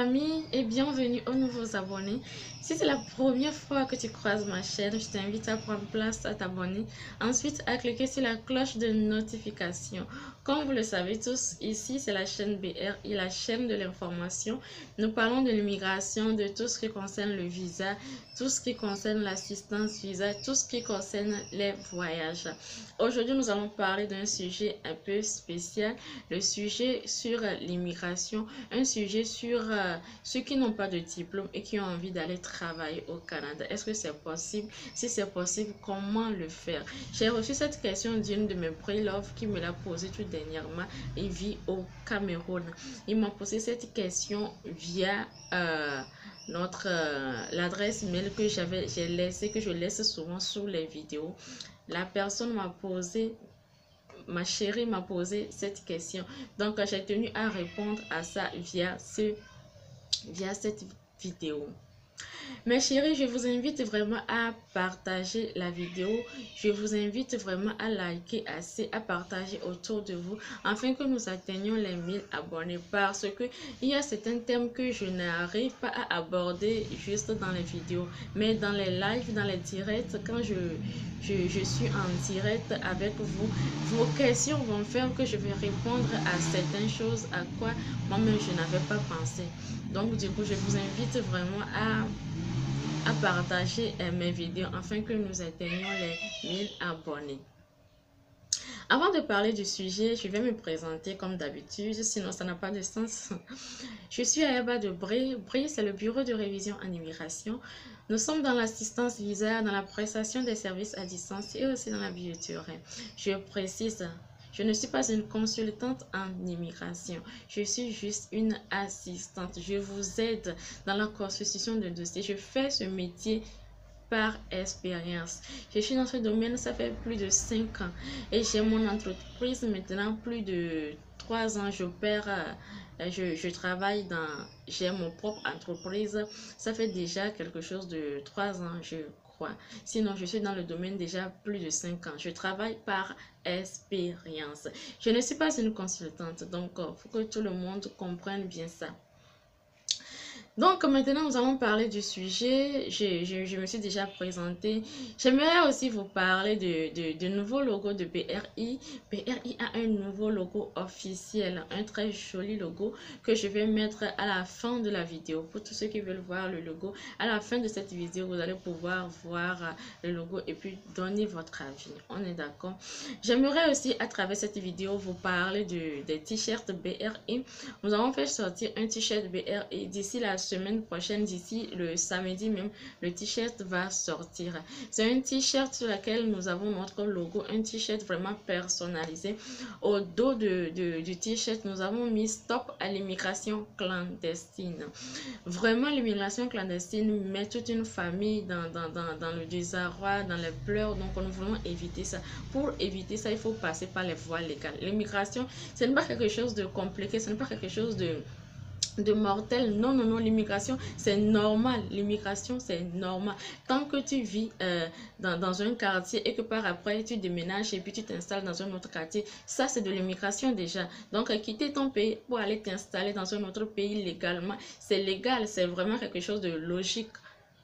amis et bienvenue aux nouveaux abonnés. Si c'est la première fois que tu croises ma chaîne, je t'invite à prendre place, à t'abonner. Ensuite, à cliquer sur la cloche de notification. Comme vous le savez tous, ici c'est la chaîne BRI, la chaîne de l'information. Nous parlons de l'immigration, de tout ce qui concerne le visa, tout ce qui concerne l'assistance visa, tout ce qui concerne les voyages. Aujourd'hui, nous allons parler d'un sujet un peu spécial, le sujet sur l'immigration, un sujet sur ceux qui n'ont pas de diplôme et qui ont envie d'aller travailler au Canada. Est-ce que c'est possible? Si c'est possible, comment le faire? J'ai reçu cette question d'une de mes pre-love qui me l'a posée tout dernièrement. Il vit au Cameroun. Il m'a posé cette question via l'adresse mail que j'ai laissé, que je laisse souvent sous les vidéos. La personne m'a posé, ma chérie m'a posé cette question. Donc, j'ai tenu à répondre à ça via cette vidéo. Mes chéris, je vous invite vraiment à partager la vidéo. Je vous invite vraiment à liker assez, à partager autour de vous afin que nous atteignions les 1000 abonnés, parce que il y a certains thèmes que je n'arrive pas à aborder juste dans les vidéos, mais dans les lives, dans les directs, quand je suis en direct avec vous, vos questions vont faire que je vais répondre à certaines choses à quoi moi-même je n'avais pas pensé. Donc du coup, je vous invite vraiment à partager mes vidéos afin que nous atteignions les 1000 abonnés. Avant de parler du sujet, je vais me présenter comme d'habitude, sinon ça n'a pas de sens. Je suis Ayaba de Brie. Brie, c'est le bureau de révision en immigration. Nous sommes dans l'assistance visa, dans la prestation des services à distance et aussi dans la billetterie. Je précise, je ne suis pas une consultante en immigration. Je suis juste une assistante. Je vous aide dans la constitution de dossiers. Je fais ce métier par expérience. Je suis dans ce domaine, ça fait plus de 5 ans. Et j'ai mon entreprise maintenant, plus de 3 ans. Je travaille j'ai mon propre entreprise. Ça fait déjà quelque chose de 3 ans, je crois. Sinon, je suis dans le domaine déjà plus de 5 ans. Je travaille par expérience. Je ne suis pas une consultante, donc il faut que tout le monde comprenne bien ça. Donc maintenant, nous allons parler du sujet. Je me suis déjà présentée. J'aimerais aussi vous parler du nouveau logo de BRI. BRI a un nouveau logo officiel, un très joli logo que je vais mettre à la fin de la vidéo. Pour tous ceux qui veulent voir le logo, à la fin de cette vidéo, vous allez pouvoir voir le logo et puis donner votre avis. On est d'accord? J'aimerais aussi à travers cette vidéo vous parler des t-shirts BRI. Nous avons fait sortir un t-shirt BRI d'ici la semaine prochaine, d'ici le samedi même, le t-shirt va sortir. C'est un t-shirt sur lequel nous avons notre logo, un t-shirt vraiment personnalisé. Au dos du t-shirt, nous avons mis stop à l'immigration clandestine. Vraiment, l'immigration clandestine met toute une famille dans le désarroi, dans les pleurs. Donc, nous voulons éviter ça. Pour éviter ça, il faut passer par les voies légales. L'immigration, ce n'est pas quelque chose de compliqué, ce n'est pas quelque chose de mortel. Non, non, non, l'immigration, c'est normal. L'immigration, c'est normal. Tant que tu vis dans un quartier et que par après, tu déménages et puis tu t'installes dans un autre quartier, ça, c'est de l'immigration déjà. Donc, quitter ton pays pour aller t'installer dans un autre pays légalement, c'est légal. C'est vraiment quelque chose de logique.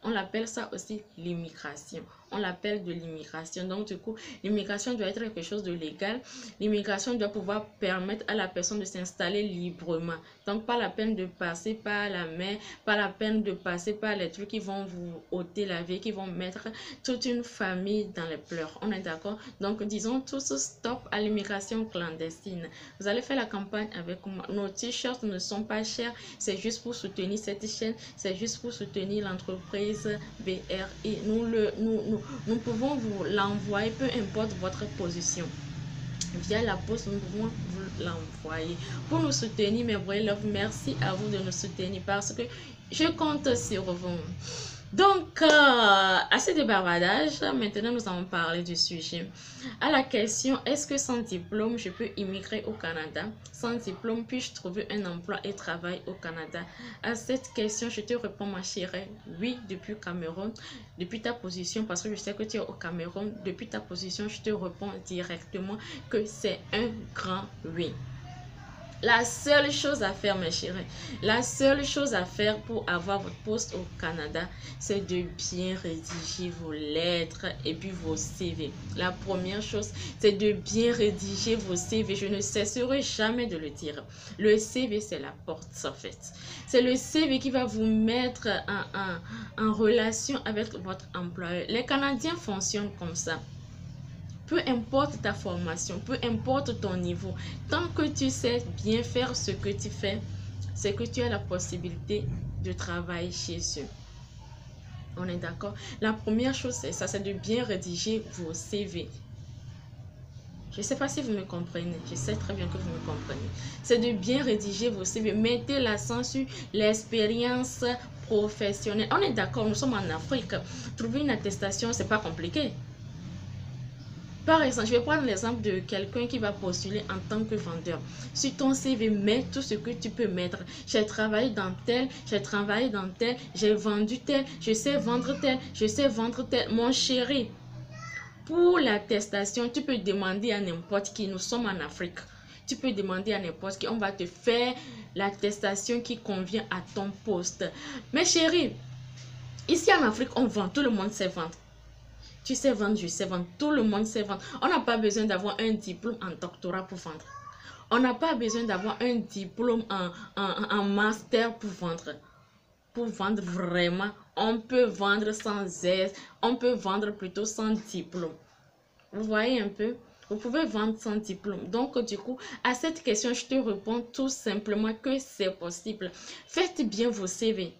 On l'appelle ça aussi l'immigration. On l'appelle de l'immigration. Donc, du coup, l'immigration doit être quelque chose de légal. L'immigration doit pouvoir permettre à la personne de s'installer librement. Donc, pas la peine de passer par la mer, pas la peine de passer par les trucs qui vont vous ôter la vie, qui vont mettre toute une famille dans les pleurs. On est d'accord? Donc, disons tous stop à l'immigration clandestine. Vous allez faire la campagne avec moi. Nos t-shirts ne sont pas chers. C'est juste pour soutenir cette chaîne. C'est juste pour soutenir l'entreprise BRI. Nous pouvons vous l'envoyer, peu importe votre position. Via la poste, nous pouvons vous l'envoyer. Pour nous soutenir, mes vrais love, merci à vous de nous soutenir parce que je compte sur vous. Donc, assez de bavardage. Maintenant, nous allons parler du sujet. À la question, est-ce que sans diplôme, je peux immigrer au Canada? Sans diplôme, puis-je trouver un emploi et travailler au Canada? À cette question, je te réponds, ma chérie, oui, depuis Cameroun, depuis ta position, parce que je sais que tu es au Cameroun, depuis ta position, je te réponds directement que c'est un grand oui. La seule chose à faire, mes chéris, la seule chose à faire pour avoir votre poste au Canada, c'est de bien rédiger vos lettres et puis vos CV. La première chose, c'est de bien rédiger vos CV. Je ne cesserai jamais de le dire. Le CV, c'est la porte, en fait. C'est le CV qui va vous mettre en relation avec votre employeur. Les Canadiens fonctionnent comme ça. Peu importe ta formation, peu importe ton niveau, tant que tu sais bien faire ce que tu fais, c'est que tu as la possibilité de travailler chez eux. On est d'accord? La première chose, c'est ça, c'est de bien rédiger vos CV. Je ne sais pas si vous me comprenez. Je sais très bien que vous me comprenez. C'est de bien rédiger vos CV. Mettez l'accent sur l'expérience professionnelle. On est d'accord, nous sommes en Afrique. Trouver une attestation, c'est pas compliqué. Par exemple, je vais prendre l'exemple de quelqu'un qui va postuler en tant que vendeur. Sur ton CV, mets tout ce que tu peux mettre. J'ai travaillé dans tel, j'ai travaillé dans tel, j'ai vendu tel, je sais vendre tel, je sais vendre tel. Mon chéri, pour l'attestation, tu peux demander à n'importe qui. Nous sommes en Afrique. Tu peux demander à n'importe qui. On va te faire l'attestation qui convient à ton poste. Mais chéri, ici en Afrique, on vend. Tout le monde sait vendre. Tu sais vendre, je sais vendre. Tout le monde sait vendre. On n'a pas besoin d'avoir un diplôme en doctorat pour vendre. On n'a pas besoin d'avoir un diplôme en master pour vendre. Pour vendre vraiment, on peut vendre sans aide. On peut vendre plutôt sans diplôme. Vous voyez un peu? Vous pouvez vendre sans diplôme. Donc, du coup, à cette question, je te réponds tout simplement que c'est possible. Faites bien vos CV.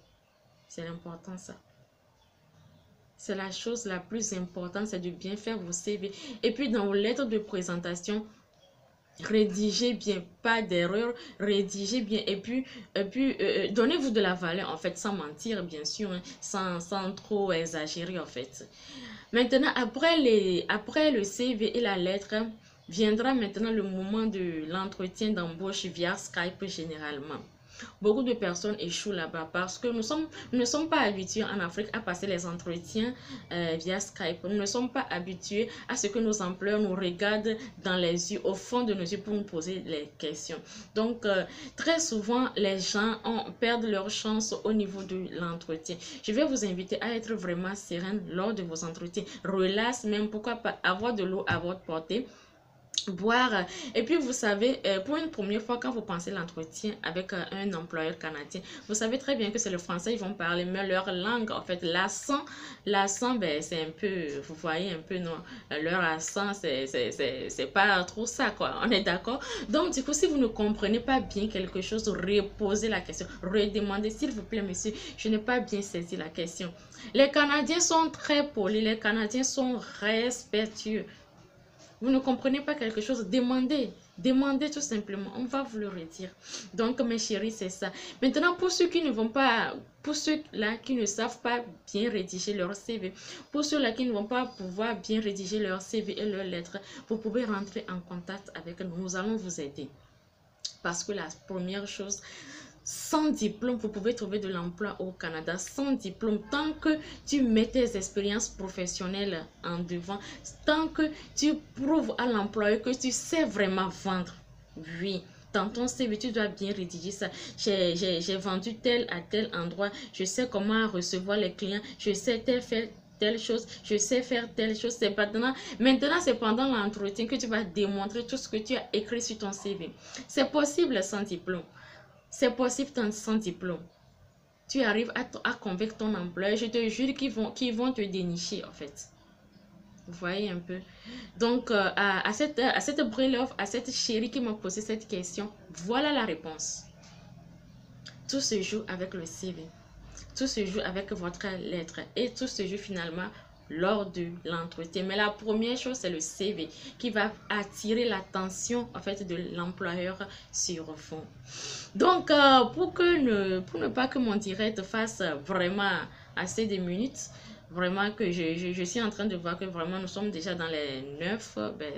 C'est important, ça. C'est la chose la plus importante, c'est de bien faire vos CV. Et puis, dans vos lettres de présentation, rédigez bien, pas d'erreur, rédigez bien. Et puis donnez-vous de la valeur, en fait, sans mentir, bien sûr, hein, sans trop exagérer, en fait. Maintenant, après le CV et la lettre, viendra maintenant le moment de l'entretien d'embauche via Skype généralement. Beaucoup de personnes échouent là-bas parce que nous ne sommes pas habitués en Afrique à passer les entretiens via Skype. Nous ne sommes pas habitués à ce que nos employeurs nous regardent dans les yeux, au fond de nos yeux pour nous poser les questions. Donc, très souvent, les gens perdent leur chance au niveau de l'entretien. Je vais vous inviter à être vraiment sereine lors de vos entretiens. Relax même, pourquoi pas avoir de l'eau à votre portée. Boire. Et puis, vous savez, pour une première fois, quand vous pensez l'entretien avec un employeur canadien, vous savez très bien que c'est le français, ils vont parler, mais leur langue, en fait, l'accent, ben, c'est un peu, vous voyez un peu, non, leur accent, c'est pas trop ça, quoi, on est d'accord? Donc, du coup, si vous ne comprenez pas bien quelque chose, reposez la question, redemandez, s'il vous plaît, monsieur, je n'ai pas bien saisi la question. Les Canadiens sont très polis, les Canadiens sont respectueux. Vous ne comprenez pas quelque chose, demandez. Demandez tout simplement, on va vous le redire. Donc, mes chéris, c'est ça. Maintenant, pour ceux qui ne vont pas, pour ceux-là qui ne savent pas bien rédiger leur CV, pour ceux-là qui ne vont pas pouvoir bien rédiger leur CV et leurs lettres, vous pouvez rentrer en contact avec nous. Nous allons vous aider. Parce que la première chose, sans diplôme, vous pouvez trouver de l'emploi au Canada sans diplôme. Tant que tu mets tes expériences professionnelles en devant, tant que tu prouves à l'employeur que tu sais vraiment vendre. Oui, dans ton CV, tu dois bien rédiger ça. J'ai vendu tel à tel endroit. Je sais comment recevoir les clients. Je sais faire telle chose, je sais faire telle chose. C'est maintenant c'est pendant l'entretien que tu vas démontrer tout ce que tu as écrit sur ton CV. C'est possible sans diplôme. C'est possible sans diplôme. Tu arrives à convaincre ton employeur. Je te jure qu'ils vont te dénicher, en fait. Vous voyez un peu. Donc, à cette brûlure, à cette chérie qui m'a posé cette question, voilà la réponse. Tout se joue avec le CV. Tout se joue avec votre lettre. Et tout se joue finalement lors de l'entretien. Mais la première chose, c'est le CV qui va attirer l'attention en fait de l'employeur sur vous. Donc, pour ne pas que mon direct fasse vraiment assez de minutes, vraiment que je suis en train de voir que vraiment nous sommes déjà dans les 9, ben,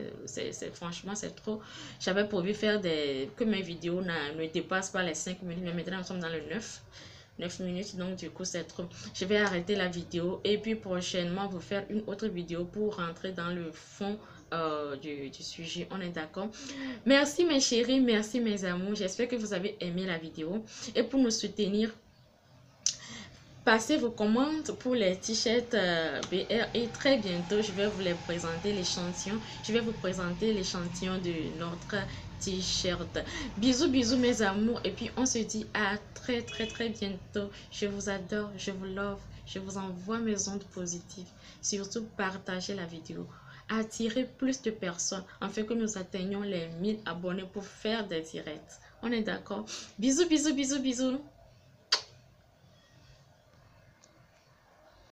franchement c'est trop. J'avais prévu faire que mes vidéos ne dépassent pas les 5 minutes, mais maintenant nous sommes dans le 9 minutes, donc du coup c'est trop. Je vais arrêter la vidéo et puis prochainement vous faire une autre vidéo pour rentrer dans le fond du sujet. On est d'accord? Merci mes chéris, merci mes amours. J'espère que vous avez aimé la vidéo. Et pour nous soutenir, passez vos commandes pour les t-shirts BR et très bientôt, je vais vous les présenter, l'échantillon. Je vais vous présenter l'échantillon de notre t-shirt. Bisous, bisous mes amours. Et puis, on se dit à très bientôt. Je vous adore, je vous love. Je vous envoie mes ondes positives. Surtout, partagez la vidéo. Attirez plus de personnes afin que nous atteignions les 1000 abonnés pour faire des directs. On est d'accord? Bisous, bisous, bisous, bisous.